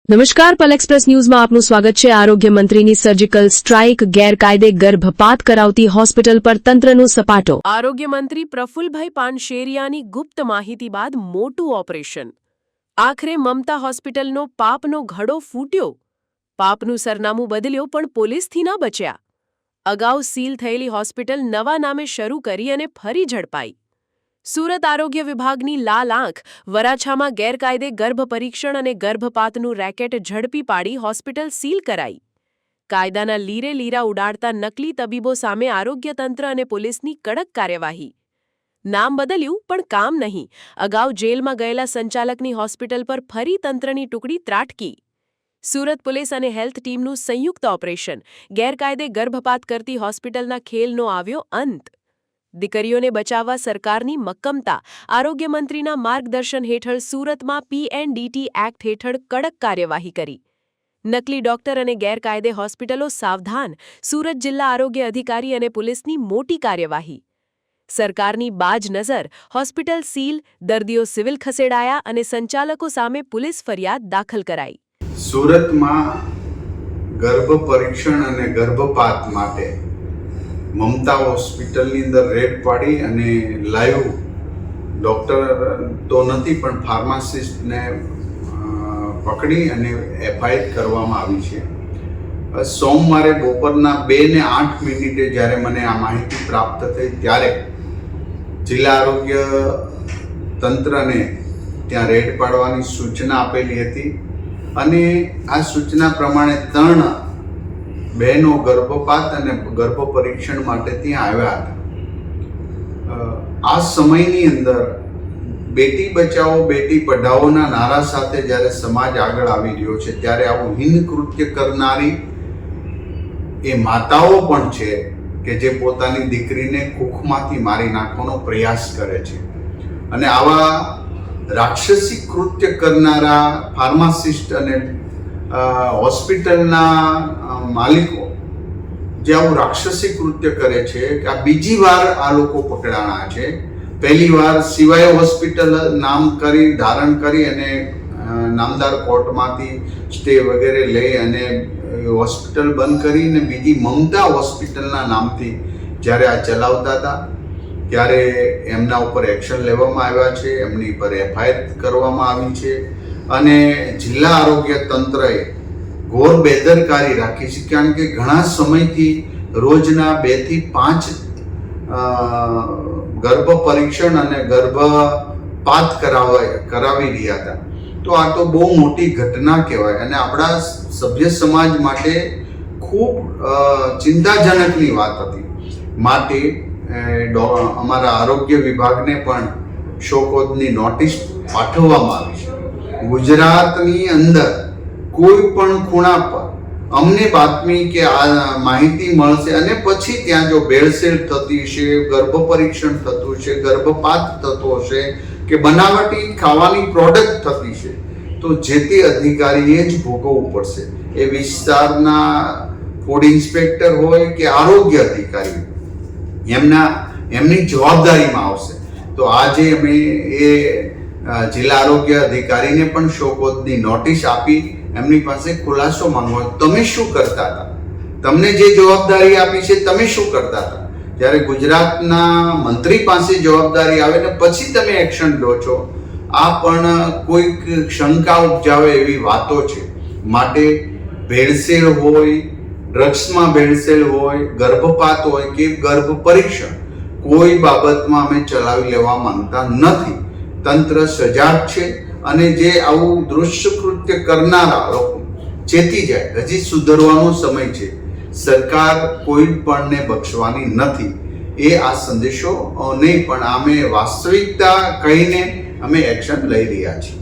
નમસ્કાર, પલ એક્સપ્રેસ ન્યૂઝમાં આપનું સ્વાગત છે। આરોગ્ય મંત્રીની સર્જિકલ સ્ટ્રાઇક, ગેરકાયદે ગર્ભપાત કરાવતી હોસ્પિટલ પર તંત્રનો સપાટો। આરોગ્ય મંત્રી પ્રફુલભાઈ પાનશેરિયાની ગુપ્ત માહિતી બાદ મોટું ઓપરેશન। આખરે મમતા હોસ્પિટલનો પાપનો ઘડો ફૂટ્યો। પાપનું સરનામું બદલ્યો પણ પોલીસથી ન બચ્યા। અગાઉ સીલ થયેલી હોસ્પિટલ નવા નામે શરૂ કરી અને ફરી ઝડપાઈ। સુરત આરોગ્ય વિભાગની લાલ આંખ, વરાછામાં ગેરકાયદે ગર્ભ પરીક્ષણ અને ગર્ભપાતનું રેકેટ ઝડપી પાડી હોસ્પિટલ સીલ કરાઈ। કાયદાના લીરે લીરા ઉડાડતા નકલી તબીબો સામે આરોગ્ય તંત્ર અને પોલીસની કડક કાર્યવાહી। નામ બદલ્યું પણ કામ નહીં। અગાઉ જેલમાં ગયેલા સંચાલકની હોસ્પિટલ પર ફરી તંત્રની ટુકડી ત્રાટકી। સુરત પોલીસ અને હેલ્થ ટીમનું સંયુક્ત ઓપરેશન, ગેરકાયદે ગર્ભપાત કરતી હોસ્પિટલના ખેલનો આવ્યો અંત। દીકરીઓને બચાવવા સરકારની મક્કમતા। આરોગ્ય મંત્રીના માર્ગદર્શન હેઠળ સુરતમાં PNDT એક્ટ હેઠળ કડક કાર્યવાહી કરી। નકલી ડોક્ટર અને ગેરકાયદે હોસ્પિટલો સાવધાન। સુરત જિલ્લા આરોગ્ય અધિકારી અને પોલીસની મોટી કાર્યવાહી। સરકારની બાજ નજર, હોસ્પિટલ સીલ, દર્દીઓ સિવિલ ખસેડાયા અને સંચાલકો સામે પોલીસ ફરિયાદ દાખલ કરાઈ। સુરતમાં ગર્ભ પરીક્ષણ અને ગર્ભપાત માટે મમતા હોસ્પિટલની અંદર રેડ પાડી અને લાઈવ ડૉક્ટર તો નથી પણ ફાર્માસિસ્ટને પકડી અને FIR કરવામાં આવી છે। સોમવારે બપોરના 2:08 જ્યારે મને આ માહિતી પ્રાપ્ત થઈ ત્યારે જિલ્લા આરોગ્ય તંત્રને ત્યાં રેડ પાડવાની સૂચના આપેલી હતી અને આ સૂચના પ્રમાણે 3 બહેનો ગર્ભપાત અને ગર્ભ પરીક્ષણ માટે ત્યાં આવ્યા હતા। આ સમયની અંદર બેટી બચાવો બેટી પઢાઓના નારા સાથે જ્યારે સમાજ આગળ આવી રહ્યો છે ત્યારે આવું હીન કૃત્ય કરનારી એ માતાઓ પણ છે કે જે પોતાની દીકરીને કુખમાંથી મારી નાખવાનો પ્રયાસ કરે છે અને આવા રાક્ષસી કૃત્ય કરનારા ફાર્માસિસ્ટ અને હોસ્પિટલના માલિકો જે આવું રાક્ષસી કૃત્ય કરે છે કે આ બીજી વાર આ લોકો પકડાણા છે। પહેલી વાર સિવાય હોસ્પિટલ નામ કરી ધારણ કરી અને નામદાર કોર્ટમાંથી સ્ટે વગેરે લઈ અને હોસ્પિટલ બંધ કરીને બીજી મમતા હોસ્પિટલના નામથી જ્યારે આ ચલાવતા હતા ત્યારે એમના ઉપર એક્શન લેવામાં આવ્યા છે, એમની પર FIR કરવામાં આવી છે અને જિલ્લા આરોગ્ય તંત્રએ ઘોર બેદરકારી રાખી છે। કારણ કે ઘણા સમયથી રોજના 2 થી 5 ગર્ભ પરીક્ષણ અને ગર્ભપાત કરાવી રહ્યા હતા। તો આ તો બહુ મોટી ઘટના કહેવાય અને આપણા સભ્ય સમાજ માટે ખૂબ ચિંતાજનકની વાત હતી। માટે અમારા આરોગ્ય વિભાગને પણ શોકોદની નોટિસ પાઠવવામાં આવી છે। ગુજરાતની અંદર કોઈ પણ ખૂણા પર અમને બાતમી કે આ માહિતી મળશે અને પછી ત્યાં જો ભેળસેળ થતી હશે, ગર્ભ પરીક્ષણ થતું હશે, ગર્ભપાત થતો હશે કે બનાવટી ખાવાની પ્રોડક્ટ થતી છે તો જે તે અધિકારીએ જ ભોગવવું પડશે। એ વિસ્તારના ફૂડ ઇન્સ્પેક્ટર હોય કે આરોગ્ય અધિકારી એમની જવાબદારીમાં આવશે। તો આજે અમે એ જિલ્લા આરોગ્ય અધિકારીને પણ શોકોદની નોટિસ આપી એમની પાસે ખુલાસો માંગવો। તમે શું કરતા હતા? તમને જે જવાબદારી આપી છે તમે શું કરતા હતા? જ્યારે ગુજરાતના મંત્રી પાસે જવાબદારી આવે ને પછી તમે એક્શન લો છો, આ પણ કોઈક શંકા ઉપજાવે એવી વાતો છે। માટે ભેળસેળ હોય, ડ્રગ્સમાં ભેળસેળ હોય, ગર્ભપાત હોય કે ગર્ભ પરીક્ષણ કોઈ બાબતમાં અમે ચલાવી લેવા માંગતા નથી। તંત્ર સજાગ છે અને જે આવું દુષ્કૃત્ય કરનારા લોકો ચેતી જાય, હજી સુધરવાનો સમય છે। સરકાર કોઈ પણને બક્ષવાની નથી। એ આ સંદેશો નહીં પણ અમે વાસ્તવિકતા કહીને અમે એક્શન લઈ રહ્યા છીએ।